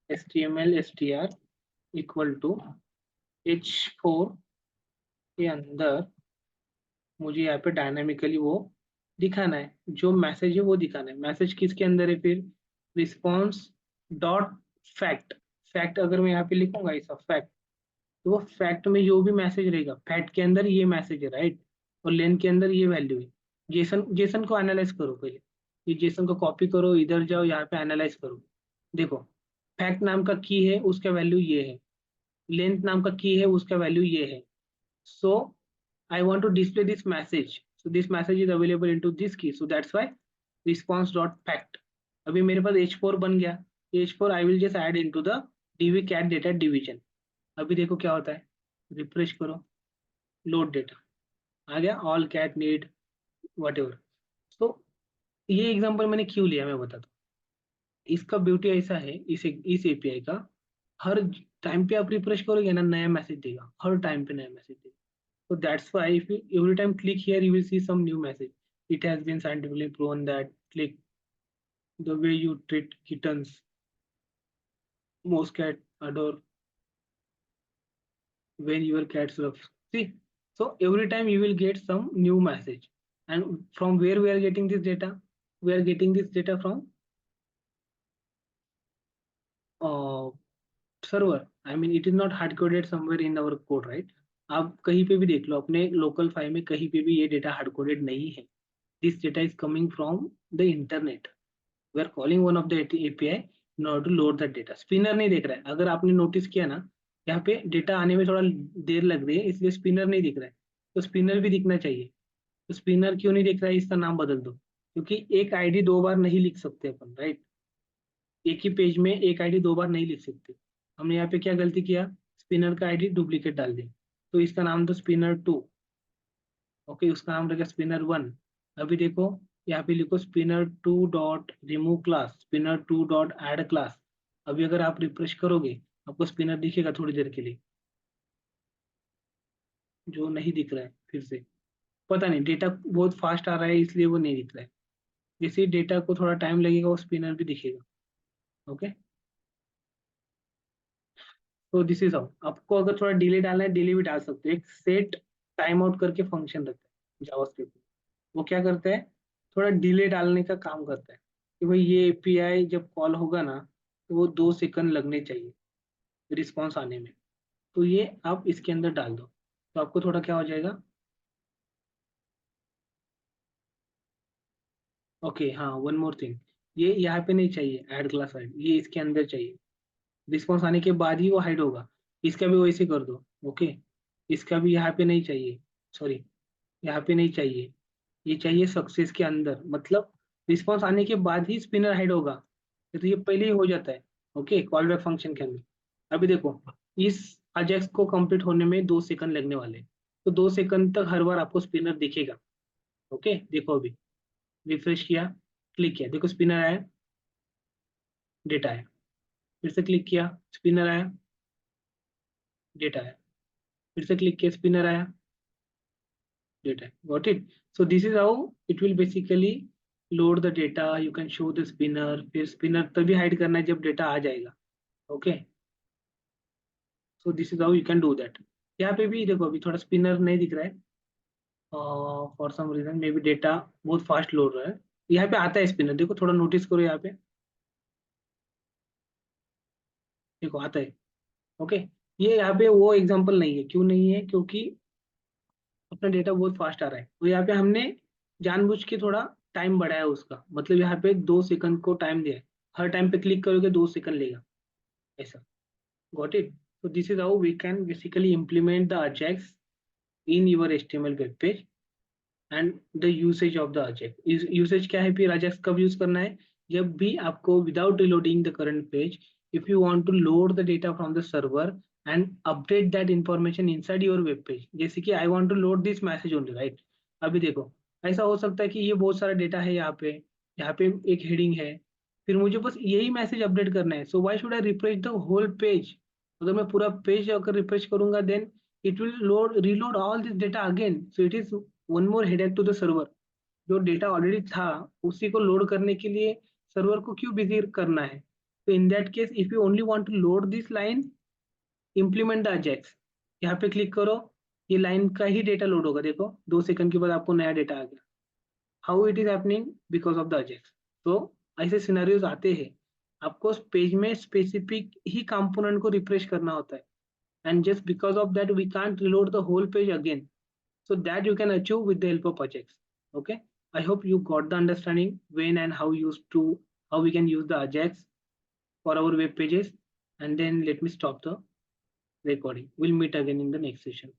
HTML str equal to H4 के अंदर मुझे यहाँ पे डायनामिकली वो दिखाना है, जो मैसेज है वो दिखाना है। मैसेज किसके अंदर है फिर, रिस्पॉन्स डॉट फैक्ट। फैक्ट अगर मैं यहाँ पे लिखूंगा ऐसा फैक्ट, तो वो फैक्ट में जो भी मैसेज रहेगा, फैक्ट के अंदर ये मैसेज है, राइट? और लेन के अंदर ये वैल्यू है। जेसन जेसन को एनालाइज करो पहले, ये जेसन को कॉपी करो, इधर जाओ, यहाँ पे एनालाइज करो। देखो, फैक्ट नाम का की है, उसका वैल्यू ये है। लेंथ नाम का की है, उसका वैल्यू ये है। So I want to display this message, so this message is available into this key, so that's why response dot fact. अभी मेरे पास H4 बन गया। H4 I will just add into the div cat data division. अभी देखो क्या होता है, रिफ्रेश करो, लोड डेटा आ गया, all cat need whatever. तो ये एग्जांपल मैंने क्यों लिया मैं बताता हूँ। इसका ब्यूटी ऐसा है, इस एपीआई का, हर टाइम पे आप रिफ्रेश करोगे ना, नया मैसेज देगा, हर टाइम पे नया मैसेज देगा। So that's why if you every time click here, you will see some new message. It has been scientifically proven that click the way you treat kittens, most cat adore when your cats love. See, so every time you will get some new message. And from where we are getting this data? We are getting this data from uh, server. I mean, it is not hard coded somewhere in our code, right? आप कहीं पे भी देख लो, अपने local file में कहीं पे भी ये डेटा हार्ड कोडेड नहीं है। This data is coming from the internet. We are calling one of the API in order to load the data. Spinner नहीं देख रहा है, अगर आपने नोटिस किया ना, यहाँ पे डेटा आने में थोड़ा देर लग रही है, इसलिए स्पिनर नहीं दिख रहा है। तो स्पिनर भी दिखना चाहिए। तो स्पिनर क्यों नहीं दिख रहा है, इसका नाम बदल दो, क्योंकि एक आईडी दो बार नहीं लिख सकते अपन, राइट? एक ही पेज में एक आईडी दो बार नहीं लिख सकते। हमने यहाँ पे क्या गलती किया, स्पिनर का आईडी डुप्लीकेट डाल दिया, तो इसका नाम तो स्पिनर 2। ओके, उसका नाम रहेगा स्पिनर 1। अभी देखो, यहाँ पे लिखो spinner two dot remove class, spinner two dot add class. अभी अगर आप रिफ्रेश करोगे आपको स्पिनर दिखेगा थोड़ी देर के लिए, जो नहीं दिख रहा है फिर से, पता नहीं डेटा बहुत फास्ट आ रहा है इसलिए वो नहीं दिख रहा है। जैसे ही डेटा को थोड़ा टाइम लगेगा वो स्पिनर भी दिखेगा। ओके, तो दिस इज हाउ। आपको अगर थोड़ा डिले डालना है डिले भी डाल सकते हो। एक सेट टाइम आउट करके फंक्शन रहता है जावास्क्रिप्ट में, वो क्या करता है, थोड़ा डिले डालने का काम करता है कि भाई ये एपीआई जब कॉल होगा ना तो वो 2 सेकंड लगने चाहिए रिस्पॉन्स आने में। तो ये आप इसके अंदर डाल दो तो आपको थोड़ा क्या हो जाएगा। ओके हाँ, वन मोर थिंग, ये यहाँ पे नहीं चाहिए ऐड क्लास हाइड, ये इसके अंदर चाहिए। रिस्पॉन्स आने के बाद ही वो हाइड होगा। इसका भी वैसे कर दो। ओके, इसका भी यहाँ पे नहीं चाहिए, सॉरी, यहाँ पे नहीं चाहिए, ये चाहिए सक्सेस के अंदर, मतलब रिस्पॉन्स आने के बाद ही स्पिनर हाइड होगा। तो ये पहले ही हो जाता है। ओके, कॉल बैक फंक्शन के अंदर। अभी देखो, इस अजेक्स को कंप्लीट होने में 2 सेकंड लगने वाले हैं। तो 2 सेकंड तक हर बार आपको स्पिनर दिखेगा। ओके, देखो अभी रिफ्रेश किया, क्लिक किया, देखो स्पिनर आया, डेटा आया, फिर से क्लिक किया, स्पिनर आया, डेटा आया, फिर से क्लिक किया, स्पिनर आया, data. Got it? So this is how it will basically load the data. You can show the spinner. फिर spinner तभी hide करना है जब data आ जाएगा. Okay. So this is how you can do that. यहाँ पे भी देखो अभी थोड़ा spinner नहीं दिख रहा है, for some reason maybe data बहुत fast लोड रहा है। यहाँ पे आता है spinner, देखो थोड़ा नोटिस करो यहाँ पे, देखो आता है। ओके, ये यहाँ पे वो एग्जांपल नहीं है, क्यों नहीं है, क्योंकि अपना डेटा बहुत फास्ट आ रहा है। तो यहाँ पे हमने जानबूझ के थोड़ा टाइम बढ़ाया उसका, मतलब यहाँ पे 2 सेकंड को टाइम दिया है। हर टाइम पे क्लिक करोगे 2 सेकंड लेगा, ऐसा। Got it? so this is how we can basically implement the ajax in your html web page and the usage of the ajax is usage क्या है, फिर ajax कब यूज करना है, जब भी आपको without reloading the current page, if you want to load the data from the server and update that information inside your web page, जैसे कि I want to load this message only, right? अभी देखो, ऐसा हो सकता है कि ये बहुत सारा डेटा है, यहाँ पे एक हेडिंग है, फिर मुझे बस यही मैसेज अपडेट करना है। So why should I refresh the whole page? अगर मैं पूरा पेज अगर रिफ्रेश करूंगा then it will load reload all this data again, so it is one more headache to the server. जो डेटा ऑलरेडी था उसी को लोड करने के लिए सर्वर को क्यों बिजी करना है? तो in that case if you only want to load this line, implement the AJAX, यहाँ पे क्लिक करो, ये लाइन का ही डेटा लोड होगा, देखो 2 सेकंड के बाद आपको नया डेटा आ गया। How it is happening? Because of the AJAX. तो ऐसे सिनेरियोज आते हैं, आपको पेज में स्पेसिफिक ही कंपोनेंट को रिफ्रेश करना होता है, and just because of that we can't reload the whole page again, so that you can achieve with the help of Ajax. Okay, I hope you got the understanding when and how we can use the Ajax for our web pages. And then let me stop the recording. We'll meet again in the next session.